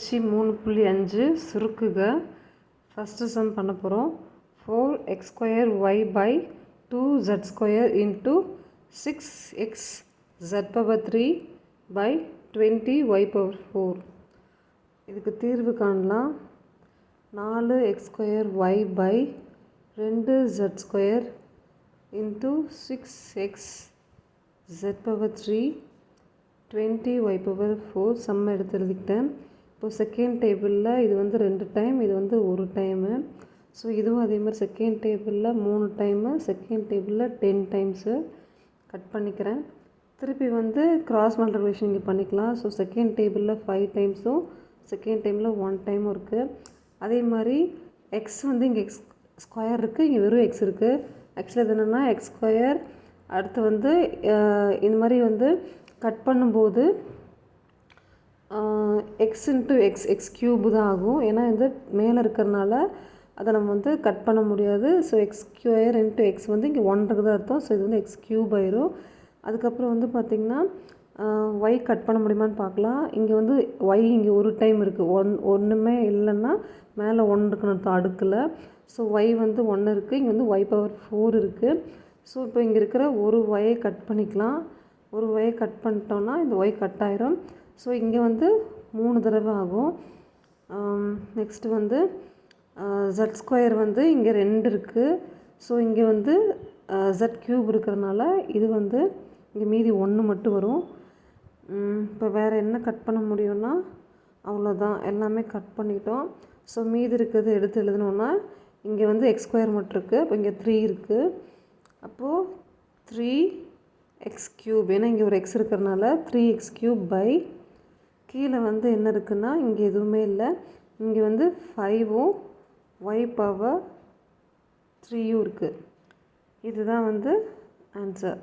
பயிற்சி 3.5 சுருக்குக. First some பண்ண போகிறோம். 4x²y/2z² into 6xz⁻3/20y/4. இதுக்கு தீர்வு காணலாம். 4x²y/2z² இன்ட்டு 6xz⁻3/20y/4 சம் எடுத்து எழுதிக்கிட்டேன். இப்போது செகண்ட் டேபிளில் இது வந்து 2 டைம், இது வந்து 1 டைமு. ஸோ இதுவும் அதே மாதிரி செகண்ட் டேபிளில் 3 டைமு, செகண்ட் டேபிளில் 10 டைம்ஸு கட் பண்ணிக்கிறேன். திருப்பி வந்து கிராஸ் மல்டிப்ளிகேஷன் இங்கே பண்ணிக்கலாம். ஸோ செகண்ட் டேபிளில் 5 டைம்ஸும் செகண்ட் டைமில் 1 டைமும் இருக்குது. அதே மாதிரி எக்ஸ் வந்து இங்கே எக்ஸ் ஸ்கொயர் இருக்குது, இங்கே வெறும் எக்ஸ் இருக்குது. ஆக்சுவலி அது என்னென்னா x² அடுத்து வந்து இந்த மாதிரி வந்து கட் பண்ணும்போது எக்ஸ் இன்ட்டு எக்ஸ்³ தான் ஆகும். ஏன்னா வந்து மேலே இருக்கிறனால அதை நம்ம வந்து கட் பண்ண முடியாது. ஸோ x² இன்ட்டு எக்ஸ் வந்து இங்கே 1 தான் அர்த்தம். ஸோ இது வந்து x³ ஆயிரும். அதுக்கப்புறம் வந்து பார்த்திங்கன்னா ஒய் கட் பண்ண முடியுமான்னு பார்க்கலாம். இங்கே வந்து ஒய் இங்கே ஒரு டைம் இருக்குது, ஒன்றுமே இல்லைன்னா மேலே 1 இருக்குன்னு அர்த்தம் அடுக்கில். ஸோ ஒய் வந்து 1 இருக்குது, இங்கே வந்து y/4 இருக்குது. ஸோ இப்போ இங்கே இருக்கிற ஒரு ஒயை கட் பண்ணிக்கலாம். ஒரு ஒயை கட் பண்ணிட்டோன்னா இந்த ஒய் கட் ஆயிரும். ஸோ இங்கே வந்து 3 தடவை ஆகும். நெக்ஸ்ட்டு வந்து z² வந்து இங்கே 2 இருக்குது. ஸோ இங்கே வந்து z³ இருக்கிறனால இது வந்து இங்கே மீதி 1 மட்டும் வரும். இப்போ வேறு என்ன கட் பண்ண முடியும்னா அவ்வளோதான், எல்லாமே கட் பண்ணிட்டோம். ஸோ மீதி இருக்கிறது எடுத்து எழுதணுன்னா இங்கே வந்து x² மட்டும் இருக்குது. இப்போ இங்கே 3 இருக்குது. அப்போது 3x³ ஏன்னா இங்கே ஒரு எக்ஸ் இருக்கிறனால 3x³ கீழே வந்து என்ன இருக்குன்னா இங்கே எதுவுமே இல்லை, இங்கே வந்து 5ம் y/3 இருக்குது. இதுதான் வந்து ஆன்சர்.